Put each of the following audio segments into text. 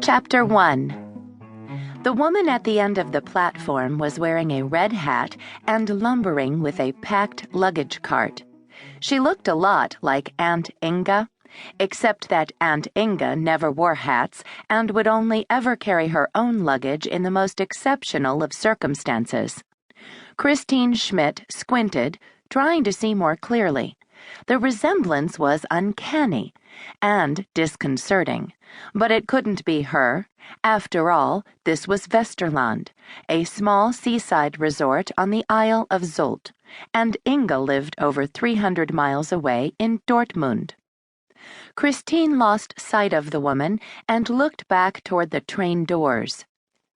Chapter 1. The woman at the end of the platform was wearing a red hat and lumbering with a packed luggage cart. She looked a lot like Aunt Inge, except that Aunt Inge never wore hats and would only ever carry her own luggage in the most exceptional of circumstances. Christine Schmidt squinted, trying to see more clearly. The resemblance was uncanny and disconcerting, but it couldn't be her. After all, this was Westerland, a small seaside resort on the Isle of Sylt, and Inge lived over 300 miles away in Dortmund. Christine lost sight of the woman and looked back toward the train doors.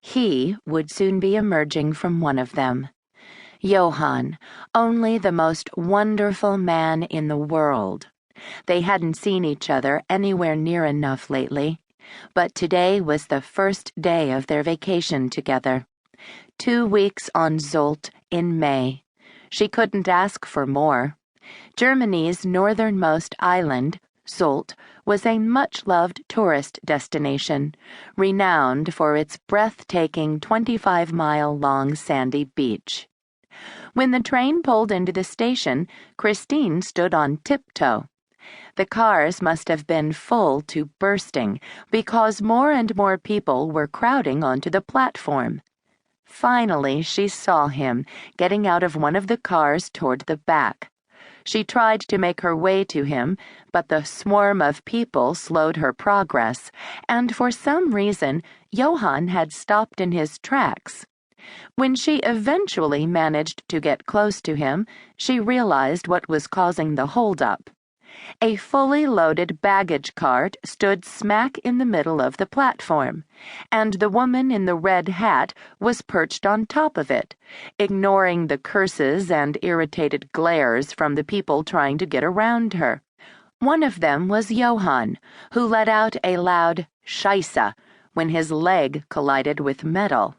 He would soon be emerging from one of them. Johann, only the most wonderful man in the world. They hadn't seen each other anywhere near enough lately, but today was the first day of their vacation together. 2 weeks on Sylt in May. She couldn't ask for more. Germany's northernmost island, Sylt, was a much-loved tourist destination, renowned for its breathtaking 25-mile-long sandy beach. When the train pulled into the station, Christine stood on tiptoe. The cars must have been full to bursting because more and more people were crowding onto the platform. Finally, she saw him getting out of one of the cars toward the back. She tried to make her way to him, but the swarm of people slowed her progress, and for some reason, Johann had stopped in his tracks. When she eventually managed to get close to him, she realized what was causing the holdup. A fully loaded baggage cart stood smack in the middle of the platform, and the woman in the red hat was perched on top of it, ignoring the curses and irritated glares from the people trying to get around her. One of them was Johann, who let out a loud "Scheisse" when his leg collided with metal.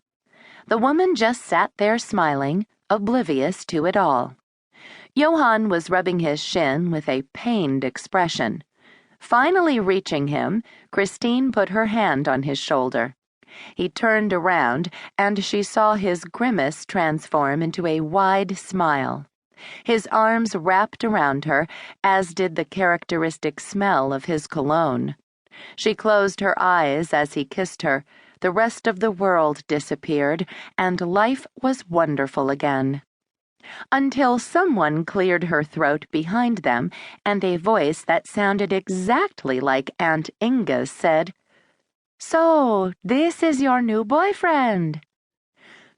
The woman just sat there smiling, oblivious to it all. Johann was rubbing his shin with a pained expression. Finally reaching him, Christine put her hand on his shoulder. He turned around, and she saw his grimace transform into a wide smile. His arms wrapped around her, as did the characteristic smell of his cologne. She closed her eyes as he kissed her. The rest of the world disappeared, and life was wonderful again. Until someone cleared her throat behind them, and a voice that sounded exactly like Aunt Inge's said, "So, this is your new boyfriend."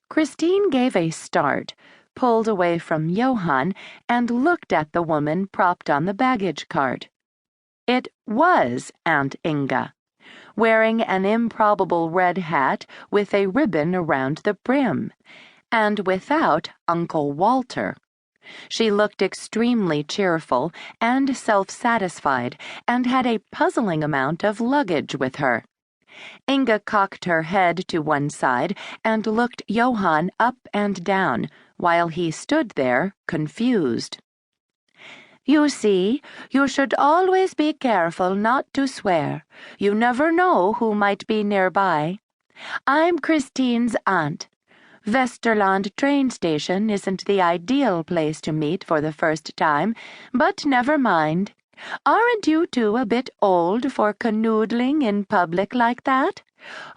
Christine gave a start, pulled away from Johann, and looked at the woman propped on the baggage cart. It was Aunt Inge, wearing an improbable red hat with a ribbon around the brim, and without Uncle Walter. She looked extremely cheerful and self-satisfied, and had a puzzling amount of luggage with her. Inge cocked her head to one side and looked Johann up and down, while he stood there, confused. "You see, you should always be careful not to swear. You never know who might be nearby. I'm Christine's aunt. Westerland train station isn't the ideal place to meet for the first time, but never mind. Aren't you two a bit old for canoodling in public like that?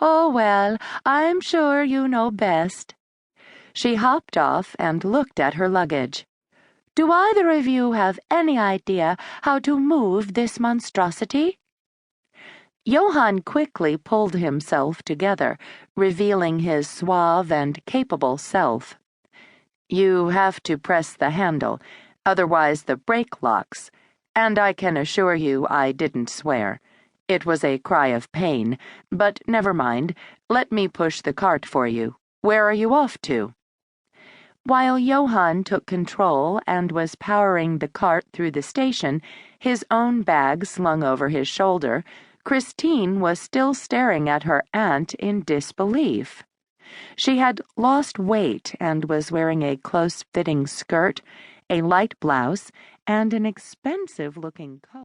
Oh, well, I'm sure you know best." She hopped off and looked at her luggage. "Do either of you have any idea how to move this monstrosity?" Johann quickly pulled himself together, revealing his suave and capable self. "You have to press the handle, otherwise the brake locks, and I can assure you I didn't swear. It was a cry of pain, but never mind, let me push the cart for you. Where are you off to?" While Johann took control and was powering the cart through the station, his own bag slung over his shoulder, Christine was still staring at her aunt in disbelief. She had lost weight and was wearing a close-fitting skirt, a light blouse, and an expensive-looking coat.